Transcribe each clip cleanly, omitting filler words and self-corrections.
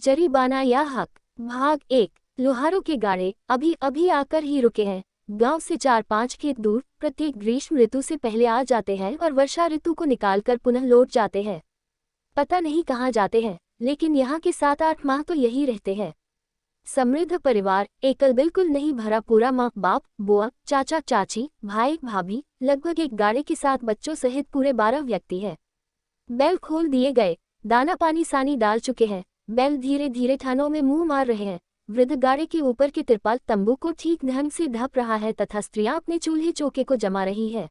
जरीबाना या हक। भाग 1। लोहारों के गाड़े अभी अभी आकर ही रुके हैं। गांव से 4-5 खेत दूर प्रत्येक ग्रीष्म ऋतु से पहले आ जाते हैं और वर्षा ऋतु को निकालकर पुनः लौट जाते हैं। पता नहीं कहाँ जाते हैं, लेकिन यहाँ के 7-8 माह तो यही रहते हैं। समृद्ध परिवार, एकल बिल्कुल नहीं भरा पूरा, माँ बाप, बुआ, चाचा चाची, भाई भाभी, लगभग एक गाड़े के 7 बच्चों सहित पूरे 12 व्यक्ति हैं। बैल खोल दिए गए, दाना पानी सानी डाल चुके हैं। बैल धीरे धीरे थानों में मुंह मार रहे हैं। वृद्ध गाड़े के ऊपर के तिरपाल तंबू को ठीक ढंग से ढक रहा है तथा स्त्रियां अपने चूल्हे चौके को जमा रही है।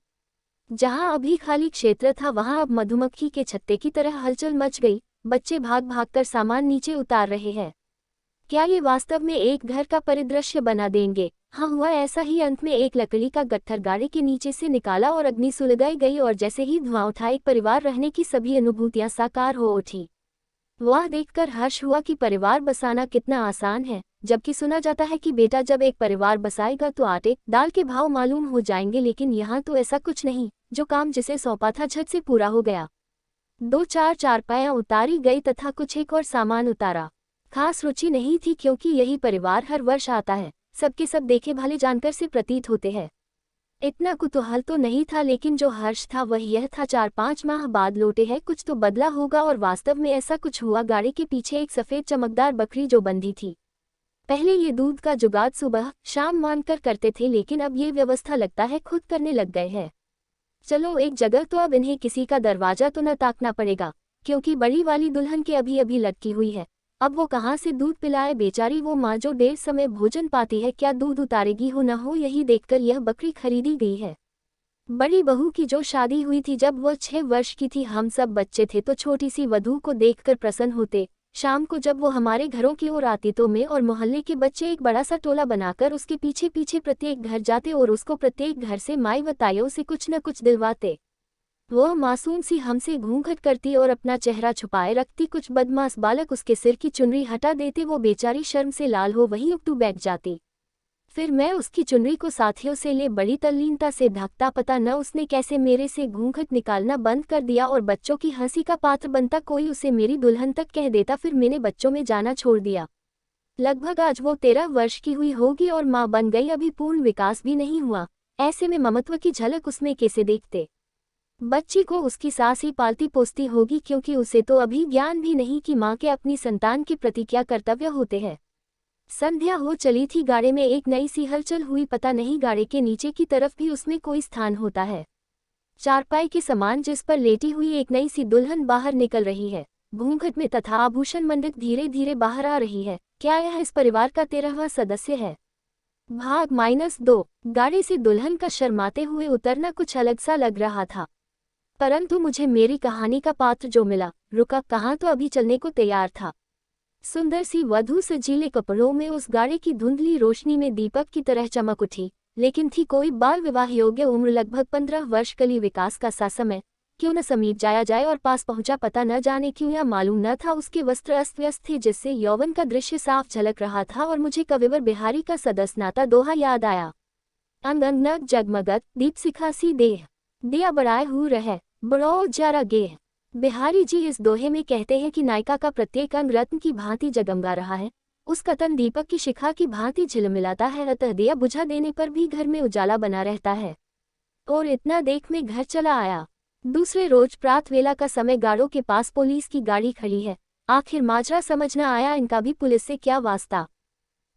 जहां अभी खाली क्षेत्र था वहां अब मधुमक्खी के छत्ते की तरह हलचल मच गई। बच्चे भाग भागकर सामान नीचे उतार रहे हैं। क्या ये वास्तव में एक घर का परिदृश्य बना देंगे? हाँ, हुआ ऐसा ही। अंत में एक लकड़ी का गट्ठर गाड़े के नीचे से निकाला और अग्नि सुलगाई गई और जैसे ही धुआं उठा एक परिवार रहने की सभी अनुभूतियां साकार हो उठी। वह देखकर हर्ष हुआ कि परिवार बसाना कितना आसान है, जबकि सुना जाता है कि बेटा जब एक परिवार बसाएगा तो आटे दाल के भाव मालूम हो जाएंगे, लेकिन यहाँ तो ऐसा कुछ नहीं। जो काम जिसे सौंपा था झट से पूरा हो गया। 2-4 चारपाइयां उतारी गई तथा कुछ एक और सामान उतारा। खास रुचि नहीं थी क्योंकि यही परिवार हर वर्ष आता है। सबके सब देखे भाले जानकर से प्रतीत होते हैं। इतना कुतूहल तो नहीं था, लेकिन जो हर्ष था वह यह था 4-5 माह बाद लौटे हैं, कुछ तो बदला होगा। और वास्तव में ऐसा कुछ हुआ। गाड़ी के पीछे एक सफ़ेद चमकदार बकरी जो बंधी थी। पहले ये दूध का जुगाड़ सुबह शाम मानकर करते थे, लेकिन अब ये व्यवस्था लगता है खुद करने लग गए हैं। चलो एक जगह तो अब इन्हें किसी का दरवाजा तो न ताकना पड़ेगा, क्योंकि बड़ी वाली दुल्हन के अभी अभी लटकी हुई है। अब वो कहाँ से दूध पिलाए बेचारी वो माँ जो देर समय भोजन पाती है। क्या दूध उतारेगी हो न हो, यही देखकर यह बकरी खरीदी गई है। बड़ी बहू की जो शादी हुई थी जब वह 6 वर्ष की थी, हम सब बच्चे थे तो छोटी सी वधू को देखकर प्रसन्न होते। शाम को जब वो हमारे घरों की ओर आती तो मैं और मोहल्ले के बच्चे एक बड़ा सा टोला बनाकर उसके पीछे पीछे प्रत्येक घर जाते और उसको प्रत्येक घर से माई व ताइयों से कुछ न कुछ दिलवाते। वह मासूम सी हमसे घूंघट करती और अपना चेहरा छुपाए रखती। कुछ बदमाश बालक उसके सिर की चुनरी हटा देते, वो बेचारी शर्म से लाल हो वहीं उकटू बैठ जाती। फिर मैं उसकी चुनरी को साथियों से ले बड़ी तल्लीनता से ढकता। पता न उसने कैसे मेरे से घूंघट निकालना बंद कर दिया और बच्चों की हंसी का पात्र बनता कोई उसे मेरी दुल्हन तक कह देता। फिर मैंने बच्चों में जाना छोड़ दिया। लगभग आज वो 13 वर्ष की हुई होगी और माँ बन गई, अभी पूर्ण विकास भी नहीं हुआ। ऐसे में ममत्व की झलक उसमें कैसे देखते? बच्ची को उसकी सास ही पालती पोसती होगी, क्योंकि उसे तो अभी ज्ञान भी नहीं कि माँ के अपनी संतान के प्रति क्या कर्तव्य होते हैं। संध्या हो चली थी। गाड़े में एक नई सी हलचल हुई। पता नहीं गाड़े के नीचे की तरफ भी उसमें कोई स्थान होता है। चारपाई के समान जिस पर लेटी हुई एक नई सी दुल्हन बाहर निकल रही है। घूंघट में तथा आभूषण मंडित धीरे धीरे बाहर आ रही है। क्या यह इस परिवार का 13वां सदस्य है? भाग -2। गाड़ी से दुल्हन का शर्माते हुए उतरना कुछ अलग सा लग रहा था, परंतु मुझे मेरी कहानी का पात्र जो मिला रुका कहाँ तो अभी चलने को तैयार था। सुंदर सी वधू सजीले कपड़ों में उस गाड़ी की धुंधली रोशनी में दीपक की तरह चमक उठी, लेकिन थी कोई बाल विवाह योग्य उम्र, लगभग 15 वर्ष, कली विकास का सा समय। क्यों न समीप जाया जाए और पास पहुंचा। पता न जाने क्यों या मालूम न था उसके वस्त्र अस्त व्यस्त थे जिससे यौवन का दृश्य साफ झलक रहा था और मुझे कविवर बिहारी का सदस्नाता दोहा याद आया। अंग अंग नग जगमगत दीप सिखासी देह, दिया बड़ाए हूँ रहे बड़ो जरा गेह। बिहारी जी इस दोहे में कहते हैं कि नायिका का प्रत्येक अंग रत्न की भांति जगमगा रहा है, उसका तन दीपक की शिखा की भांति झिलमिलाता है, अतः दिया बुझा देने पर भी घर में उजाला बना रहता है। और इतना देख मैं घर चला आया। दूसरे रोज प्रात वेला का समय, गाड़ों के पास पुलिस की गाड़ी खड़ी है। आखिर माजरा समझ न आया, इनका भी पुलिस से क्या वास्ता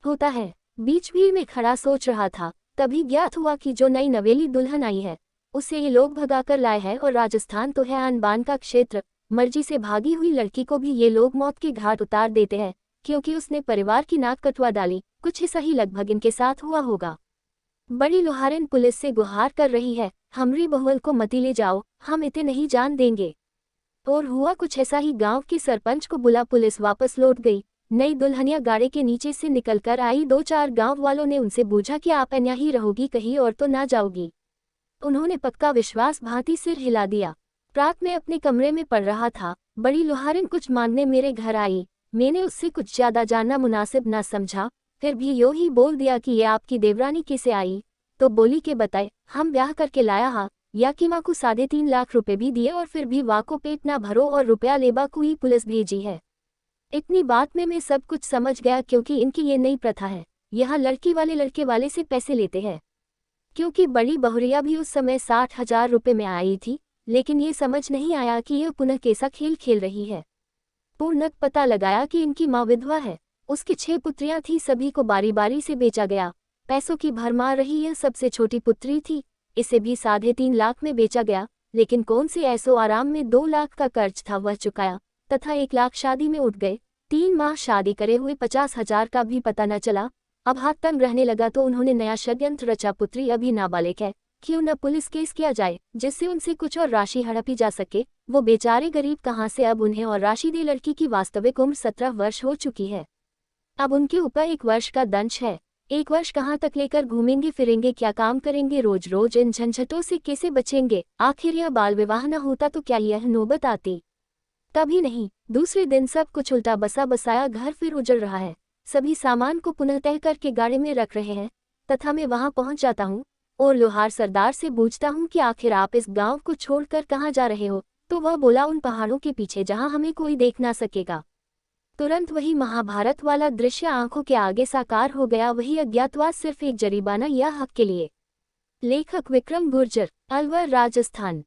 होता है। बीच भीड़ में खड़ा सोच रहा था, तभी ज्ञात हुआ कि जो नई नवेली दुल्हन आई है उसे ये लोग भगाकर लाए हैं। और राजस्थान तो है अनबान का क्षेत्र, मर्जी से भागी हुई लड़की को भी ये लोग मौत के घाट उतार देते हैं, क्योंकि उसने परिवार की नाक कटवा डाली। कुछ ऐसा ही लगभग इनके साथ हुआ होगा। बड़ी लोहारिन पुलिस से गुहार कर रही है, हमरी बहुल को मती ले जाओ, हम इतने नहीं जान देंगे। और हुआ कुछ ऐसा ही। गांव के सरपंच को बुला पुलिस वापस लौट गई। नई दुल्हनिया गाड़ी के नीचे से निकलकर आई। 2-4 गांव वालों ने उनसे पूछा कि आप यहाँ ही रहोगी, कहीं और तो ना जाओगी? उन्होंने पक्का विश्वास भांति सिर हिला दिया। प्रात में अपने कमरे में पड़ रहा था, बड़ी लोहारिन कुछ मांगने मेरे घर आई। मैंने उससे कुछ ज्यादा जानना मुनासिब ना समझा, फिर भी यो ही बोल दिया कि ये आपकी देवरानी कैसे आई? तो बोली के बताए, हम ब्याह करके लाया हा, या कि माँ को 3.5 लाख रुपए भी दिए और फिर भी वाह को पेट ना भरो और रुपया लेबा को ही पुलिस भेजी है। इतनी बात में मैं सब कुछ समझ गया, क्योंकि इनकी ये नई प्रथा है। यहाँ लड़की वाले लड़के वाले से पैसे लेते हैं। क्योंकि बड़ी बहुरिया भी उस समय 60,000 रुपये में आई थी, लेकिन ये समझ नहीं आया कि यह पुनः कैसा खेल खेल रही है। पूर्णक पता लगाया कि इनकी माँ विधवा है। उसकी 6 पुत्रियां थी, सभी को बारी बारी से बेचा गया। पैसों की भरमार रही, यह सबसे छोटी पुत्री थी। इसे भी 3.5 लाख में बेचा गया, लेकिन कौन से ऐसो आराम में 2 लाख का कर्ज था वह चुकाया, तथा 1 लाख शादी में उठ गए। 3 माह शादी करे हुए 50,000 का भी पता न चला। अब हाथ तंग रहने लगा तो उन्होंने नया षड्यंत्र रचा। पुत्री अभी नाबालिग है, क्यों न पुलिस केस किया जाए, जिससे उनसे कुछ और राशि हड़पी जा सके। वो बेचारे गरीब कहाँ से अब उन्हें और राशि दे। लड़की की वास्तविक उम्र 17 वर्ष हो चुकी है। अब उनके ऊपर 1 वर्ष का दंश है। 1 वर्ष कहाँ तक लेकर घूमेंगे फिरेंगे, क्या काम करेंगे, रोज रोज इन झंझटों से कैसे बचेंगे। आखिर यह बाल विवाह न होता तो क्या यह नौबत आती? तभी नहीं, दूसरे दिन सब कुछ उल्टा बसा बसाया घर फिर उजड़ रहा है। सभी सामान को पुनः तय करके गाड़ी में रख रहे हैं, तथा मैं वहां पहुंच जाता हूं और लोहार सरदार से पूछता हूं कि आखिर आप इस गांव को छोड़कर कहां जा रहे हो। तो वह बोला, उन पहाड़ों के पीछे जहां हमें कोई देख ना सकेगा। तुरंत वही महाभारत वाला दृश्य आंखों के आगे साकार हो गया। वही अज्ञातवास, सिर्फ एक जरीबाना या हक के लिए। लेखक विक्रम गुर्जर, अलवर, राजस्थान।